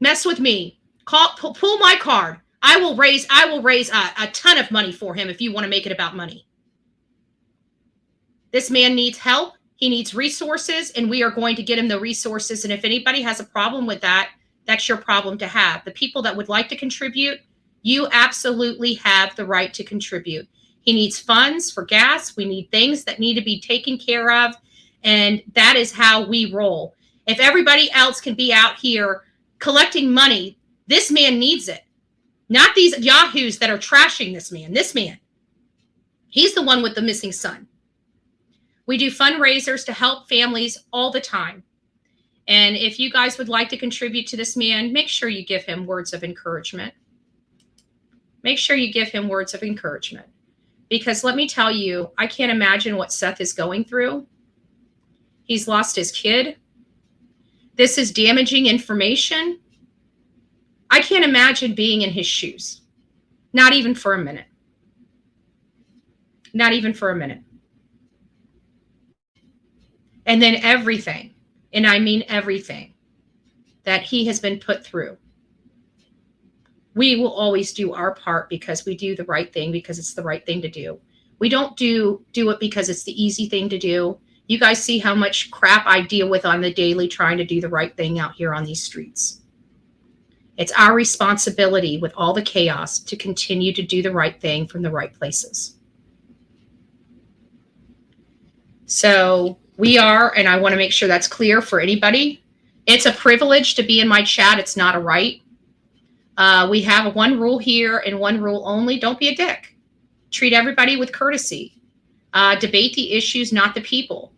Mess with me. Pull my card. I will raise a ton of money for him if you want to make it about money. This man needs help. He needs resources, and we are going to get him the resources. And if anybody has a problem with that, that's your problem to have. The people that would like to contribute, you absolutely have the right to contribute. He needs funds for gas. We need things that need to be taken care of. And that is how we roll. If everybody else can be out here collecting money, this man needs it. Not these yahoos that are trashing this man. This man, he's the one with the missing son. We do fundraisers to help families all the time. And if you guys would like to contribute to this man, make sure you give him words of encouragement. Make sure you give him words of encouragement. Because let me tell you, I can't imagine what Seth is going through. He's lost his kid. This is damaging information. I can't imagine being in his shoes. Not even for a minute. Not even for a minute. And then everything, and I mean everything, that he has been put through. We will always do our part because we do the right thing, because it's the right thing to do. We don't do it because it's the easy thing to do. You guys see how much crap I deal with on the daily trying to do the right thing out here on these streets. It's our responsibility with all the chaos to continue to do the right thing from the right places. So we are, and I want to make sure that's clear for anybody. It's a privilege to be in my chat. It's not a right. We have one rule here and one rule only. Don't be a dick. Treat everybody with courtesy. Debate the issues, not the people.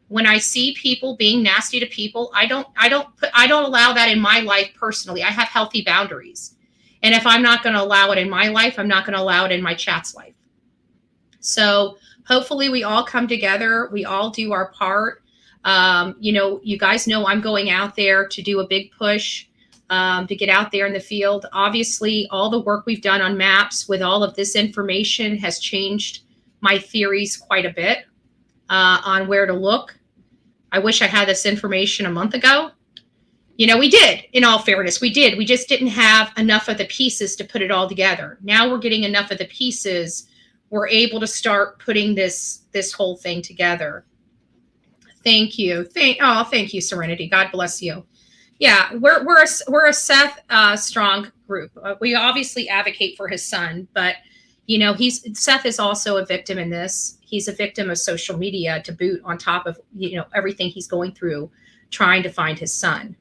When I see people being nasty to people, I don't allow that in my life personally. I have healthy boundaries. And if I'm not going to allow it in my life, I'm not going to allow it in my chat's life. So hopefully we all come together. We all do our part. You know, you guys know I'm going out there to do a big push to get out there in the field. Obviously, all the work we've done on maps with all of this information has changed my theories quite a bit on where to look. I wish I had this information a month ago. You know, we did, in all fairness, we did. We just didn't have enough of the pieces to put it all together. Now we're getting enough of the pieces. We're able to start putting this whole thing together. Thank you. Thank you, Serenity. God bless you. Yeah, we're a Seth strong group. We obviously advocate for his son, but Seth is also a victim in this. He's a victim of social media to boot, on top of everything he's going through trying to find his son.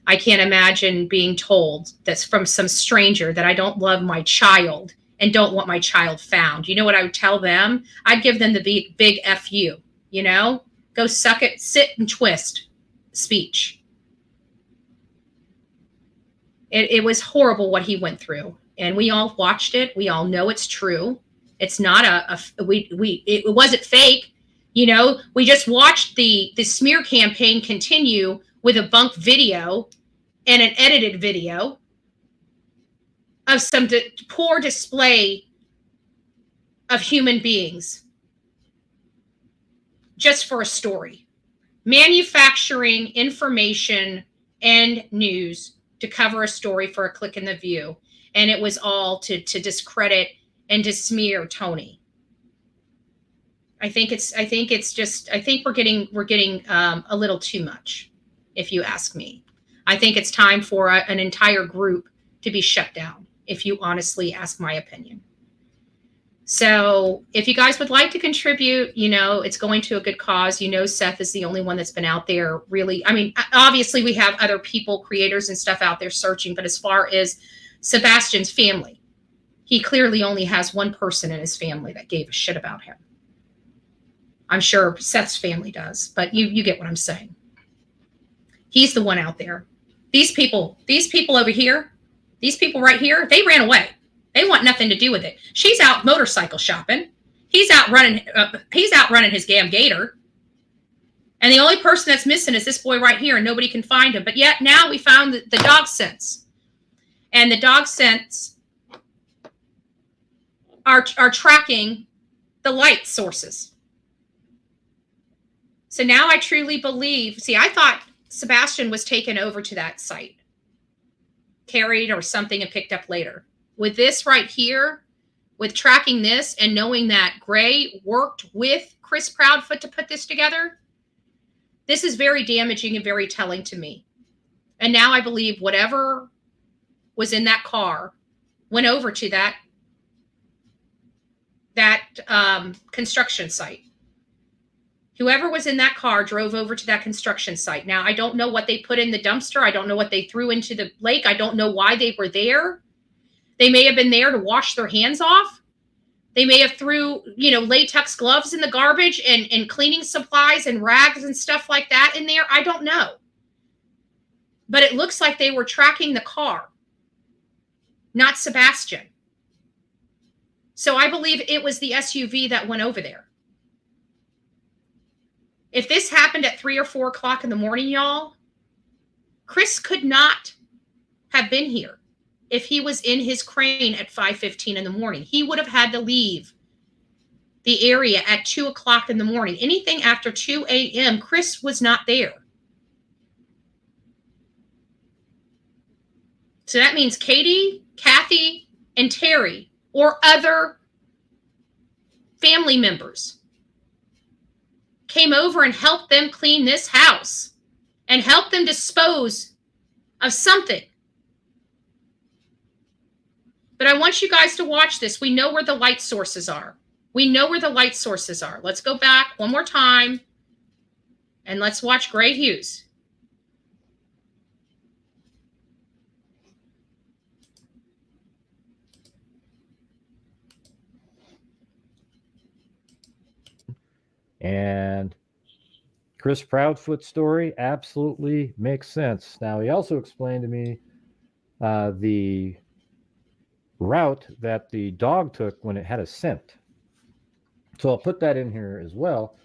I can't imagine being told that's from some stranger that I don't love my child and don't want my child found. You know what I would tell them? I'd give them the big F you, go suck it, sit and twist speech. It was horrible what he went through, and we all watched it. We all know it's true. It's not it wasn't fake. We just watched the smear campaign continue with a bunk video and an edited video of some poor display of human beings just for a story, manufacturing information and news to cover a story for a click in the view. And it was all to discredit and to smear Tony. I think we're getting a little too much, if you ask me. I think it's time for an entire group to be shut down, if you honestly ask my opinion. So if you guys would like to contribute, it's going to a good cause. Seth is the only one that's been out there really. I mean, obviously we have other people, creators and stuff out there searching, but as far as Sebastian's family, he clearly only has one person in his family that gave a shit about him. I'm sure Seth's family does, but you get what I'm saying. He's the one out there. These people over here, these people right here, they ran away. They want nothing to do with it. She's out motorcycle shopping. He's out running his damn gator. And the only person that's missing is this boy right here, and nobody can find him. But yet now we found the dog scents. And the dog scents are tracking the light sources. So now I truly believe, I thought Sebastian was taken over to that site, carried or something, and picked up later. With this right here, with tracking this and knowing that Gray worked with Chris Proudfoot to put this together, this is very damaging and very telling to me. And now I believe whatever was in that car went over to that construction site. Whoever was in that car drove over to that construction site. Now, I don't know what they put in the dumpster. I don't know what they threw into the lake. I don't know why they were there. They may have been there to wash their hands off. They may have threw, latex gloves in the garbage and cleaning supplies and rags and stuff like that in there. I don't know. But it looks like they were tracking the car, not Sebastian. So I believe it was the SUV that went over there. If this happened at 3 or 4 o'clock in the morning, y'all, Chris could not have been here. If he was in his crane at 5:15 in the morning, he would have had to leave the area at 2 o'clock in the morning. Anything after 2 a.m., Chris was not there. So that means Katie, Kathy, and Terry, or other family members, came over and helped them clean this house and helped them dispose of something. But I want you guys to watch this. We know where the light sources are. We know where the light sources are. Let's go back one more time and let's watch Gray Hughes. And Chris Proudfoot's story absolutely makes sense. Now, he also explained to me the route that the dog took when it had a scent. So I'll put that in here as well.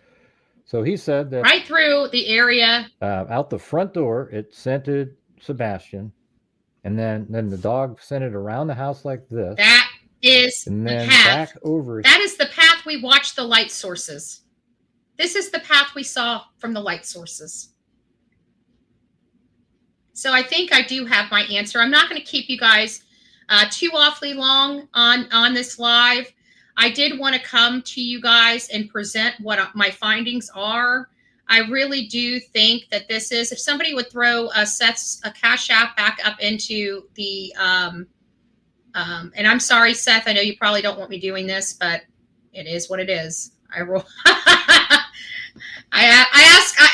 So he said that right through the area, out the front door, it scented Sebastian, and then the dog scented around the house like this. That is and then the path. Back over. That is the path we watched the light sources. This is the path we saw from the light sources. So I think I do have my answer. I'm not going to keep you guys too awfully long on this live. I did want to come to you guys and present what my findings are. I really do think that this is, if somebody would throw Seth's a Cash App back up into the, and I'm sorry, Seth, I know you probably don't want me doing this, but it is what it is. I roll. I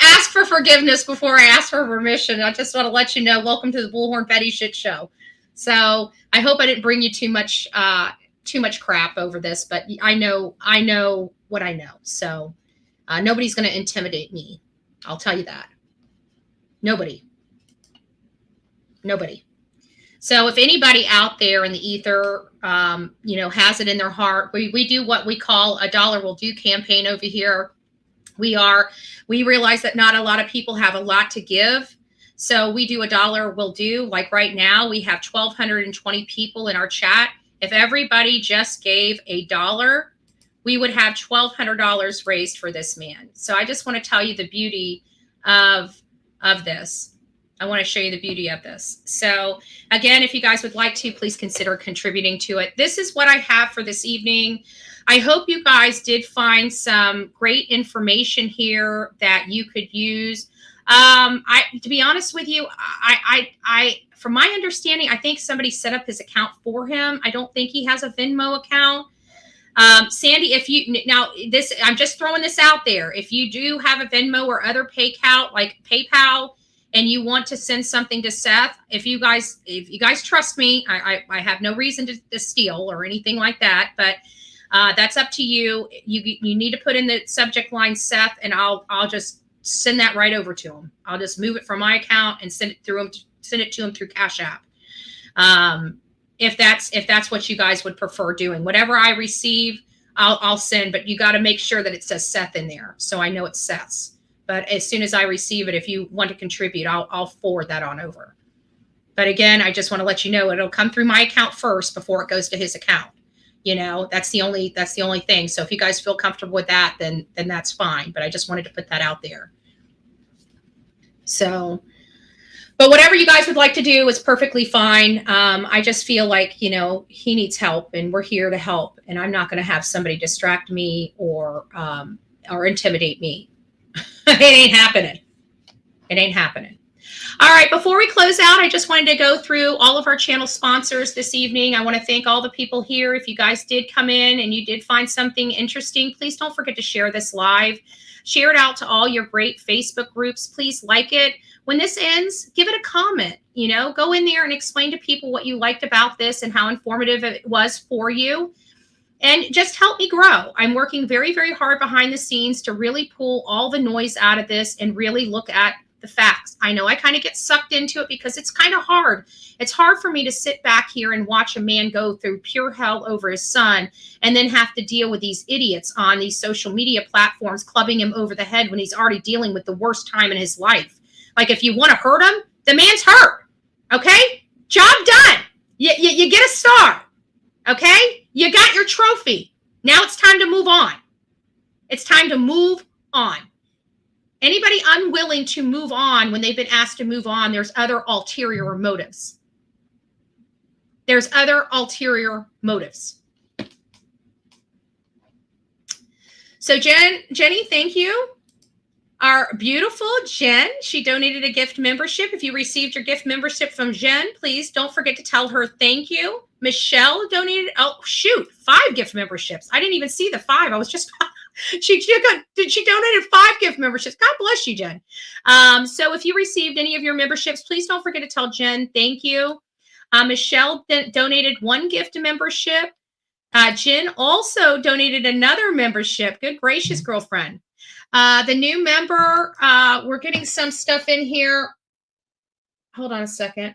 ask for forgiveness before I ask for permission. I just want to let you know, welcome to the Bullhorn Betty shit show. So I hope I didn't bring you too much crap over this, but I know what I know. So nobody's going to intimidate me. I'll tell you that. Nobody. So if anybody out there in the ether, has it in their heart, we do what we call a dollar will do campaign over here. We realize that not a lot of people have a lot to give. So we do a dollar will do. Like right now, we have 1,220 people in our chat. If everybody just gave $1, we would have $1,200 raised for this man. So I just want to tell you the beauty of this. I want to show you the beauty of this. So again, if you guys would like to, please consider contributing to it. This is what I have for this evening. I hope you guys did find some great information here that you could use. To be honest with you, I from my understanding, I think somebody set up his account for him. I don't think he has a Venmo account. Sandy, I'm just throwing this out there. If you do have a Venmo or other PayPal, like PayPal, and you want to send something to Seth, if you guys trust me, I have no reason to steal or anything like that, but that's up to you. You need to put in the subject line Seth, and I'll just send that right over to him. I'll just move it from my account and send it to him through Cash App. If that's what you guys would prefer doing. Whatever I receive, I'll send, but you got to make sure that it says Seth in there, so I know it's Seth's. But as soon as I receive it, if you want to contribute, I'll forward that on over. But again, I just want to let you know it'll come through my account first before it goes to his account. That's the only thing. So if you guys feel comfortable with that, then that's fine. But I just wanted to put that out there. So, but whatever you guys would like to do is perfectly fine. I just feel like, he needs help, and we're here to help. And I'm not going to have somebody distract me or intimidate me. It ain't happening. All right, before we close out, I just wanted to go through all of our channel sponsors this evening. I want to thank all the people here. If you guys did come in and you did find something interesting, please don't forget to share this live. Share it out to all your great Facebook groups. Please like it. When this ends, give it a comment. Go in there and explain to people what you liked about this and how informative it was for you. And just help me grow. I'm working very, very hard behind the scenes to really pull all the noise out of this and really look at the facts. I know I kind of get sucked into it because it's kind of hard. It's hard for me to sit back here and watch a man go through pure hell over his son and then have to deal with these idiots on these social media platforms clubbing him over the head when he's already dealing with the worst time in his life. Like, if you want to hurt him, the man's hurt. Okay? Job done. You get a star. Okay? You got your trophy. Now it's time to move on. It's time to move on. Anybody unwilling to move on when they've been asked to move on, there's other ulterior motives. So Jenny, thank you. Our beautiful Jen, she donated a gift membership. If you received your gift membership from Jen, please don't forget to tell her thank you. Michelle donated, 5 gift memberships. I didn't even see the 5. I was just, she donated 5 gift memberships. God bless you, Jen. So if you received any of your memberships, please don't forget to tell Jen thank you. Michelle donated 1 gift membership. Jen also donated another membership. Good gracious, girlfriend. The new member, we're getting some stuff in here. Hold on a second.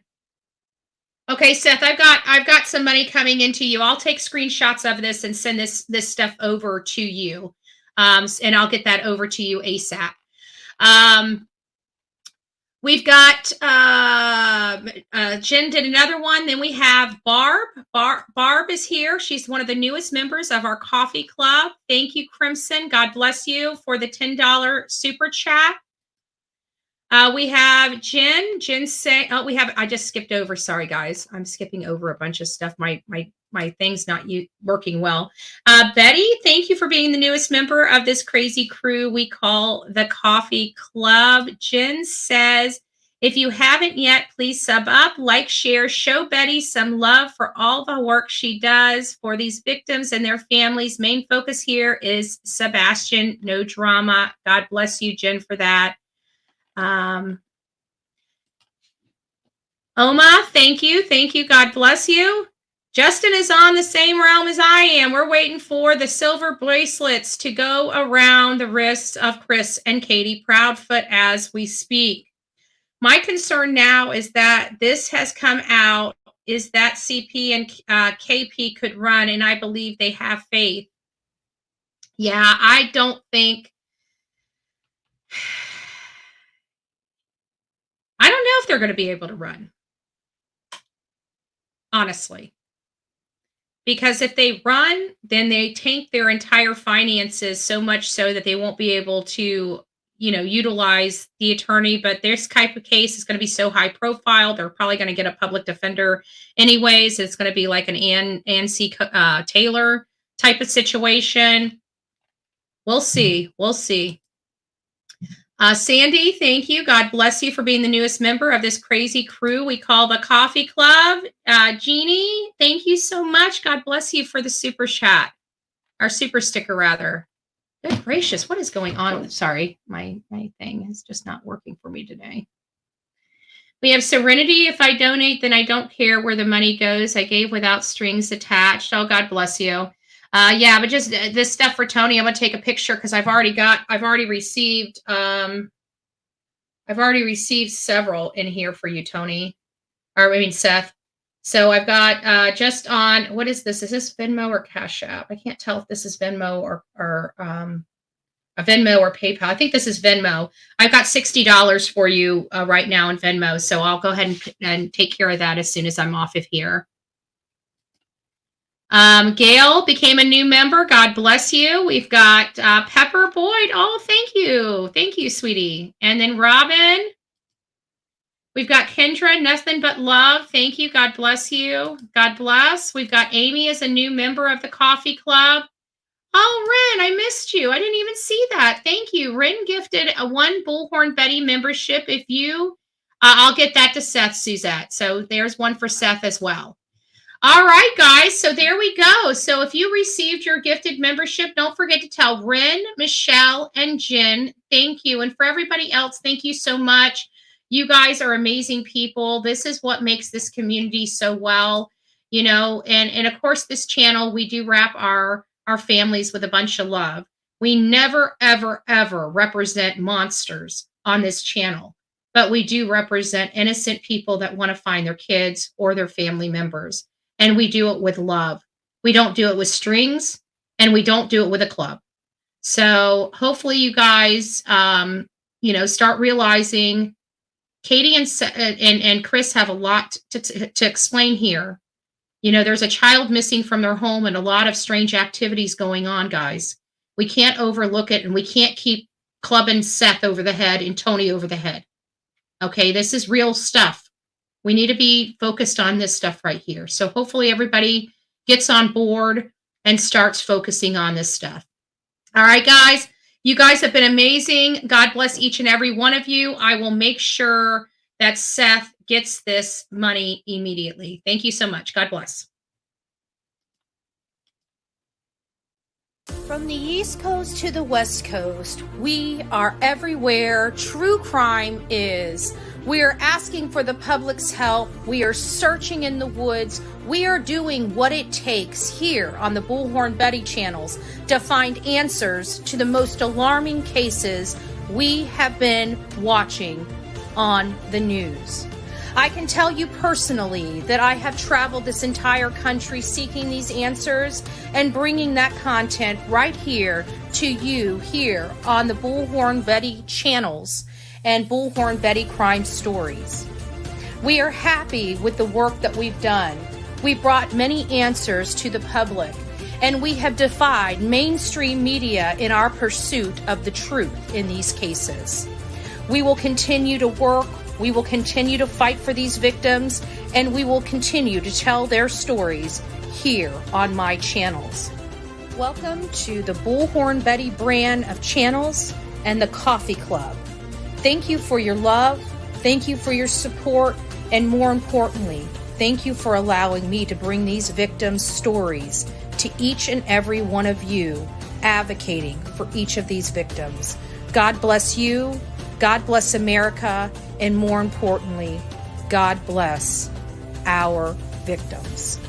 Okay, Seth, I've got some money coming into you. I'll take screenshots of this and send this stuff over to you. And I'll get that over to you ASAP. We've got Jen did another one. Then we have Barb. Barb is here. She's one of the newest members of our coffee club. Thank you, Crimson. God bless you for the $10 super chat. We have Jen. Jen say, oh, I just skipped over. Sorry, guys. I'm skipping over a bunch of stuff. My thing's not working well. Betty, thank you for being the newest member of this crazy crew we call the Coffee Club. Jen says, if you haven't yet, please sub up, like, share, show Betty some love for all the work she does for these victims and their families. Main focus here is Sebastian, no drama. God bless you, Jen, for that. Oma, thank you. Thank you. God bless you. Justin is on the same realm as I am. We're waiting for the silver bracelets to go around the wrists of Chris and Katie Proudfoot as we speak. My concern now is that this has come out, is that CP and KP could run, and I believe they have faith. Yeah, I don't know if they're going to be able to run, honestly. Because if they run, then they tank their entire finances so much so that they won't be able to, utilize the attorney. But this type of case is going to be so high profile, they're probably going to get a public defender anyways. It's going to be like an Ann C. Taylor type of situation. We'll see. We'll see. Sandy, thank you. God bless you for being the newest member of this crazy crew we call the Coffee Club. Jeannie, thank you so much. God bless you for the super chat, or super sticker rather. Good gracious, what is going on? Sorry, my thing is just not working for me today. We have Serenity. If I donate, then I don't care where the money goes. I gave without strings attached. Oh, God bless you. Yeah, but just this stuff for Tony, I'm going to take a picture because I've already received several in here for you, Tony, Seth. So I've got just on, what is this? Is this Venmo or Cash App? I can't tell if this is Venmo or a Venmo or PayPal. I think this is Venmo. I've got $60 for you right now in Venmo. So I'll go ahead and take care of that as soon as I'm off of here. Gail became a new member. God bless you. We've got Pepper Boyd. Oh, thank you. Thank you, sweetie. And then Robin. We've got Kendra, nothing but love. Thank you. God bless you. God bless. We've got Amy as a new member of the Coffee Club. Oh, Ren, I missed you. I didn't even see that. Thank you. Ren gifted a 1 Bullhorn Betty membership. If you, I'll get that to Seth, Suzette. So there's one for Seth as well. All right, guys. So there we go. So if you received your gifted membership, don't forget to tell Ren, Michelle, and Jen, thank you. And for everybody else, thank you so much. You guys are amazing people. This is what makes this community so well, and of course, this channel, we do wrap our families with a bunch of love. We never, ever, ever represent monsters on this channel, but we do represent innocent people that want to find their kids or their family members. And we do it with love. We don't do it with strings, and we don't do it with a club. So hopefully you guys, start realizing Katie and Chris have a lot to explain here. There's a child missing from their home and a lot of strange activities going on, guys. We can't overlook it, and we can't keep clubbing Seth over the head and Tony over the head. Okay, this is real stuff. We need to be focused on this stuff right here. So hopefully everybody gets on board and starts focusing on this stuff. All right, guys. You guys have been amazing. God bless each and every one of you. I will make sure that Seth gets this money immediately. Thank you so much. God bless. From the East Coast to the West Coast, we are everywhere true crime is. We are asking for the public's help. We are searching in the woods. We are doing what it takes here on the Bullhorn Betty channels to find answers to the most alarming cases we have been watching on the news. I can tell you personally that I have traveled this entire country seeking these answers and bringing that content right here to you here on the Bullhorn Betty channels and Bullhorn Betty Crime Stories. We are happy with the work that we've done. We brought many answers to the public, and we have defied mainstream media in our pursuit of the truth in these cases. We will continue to work. We will continue to fight for these victims, and we will continue to tell their stories here on my channels. Welcome to the Bullhorn Betty brand of channels and the Coffee Club. Thank you for your love. Thank you for your support. And more importantly, thank you for allowing me to bring these victims' stories to each and every one of you, advocating for each of these victims. God bless you. God bless America. And more importantly, God bless our victims.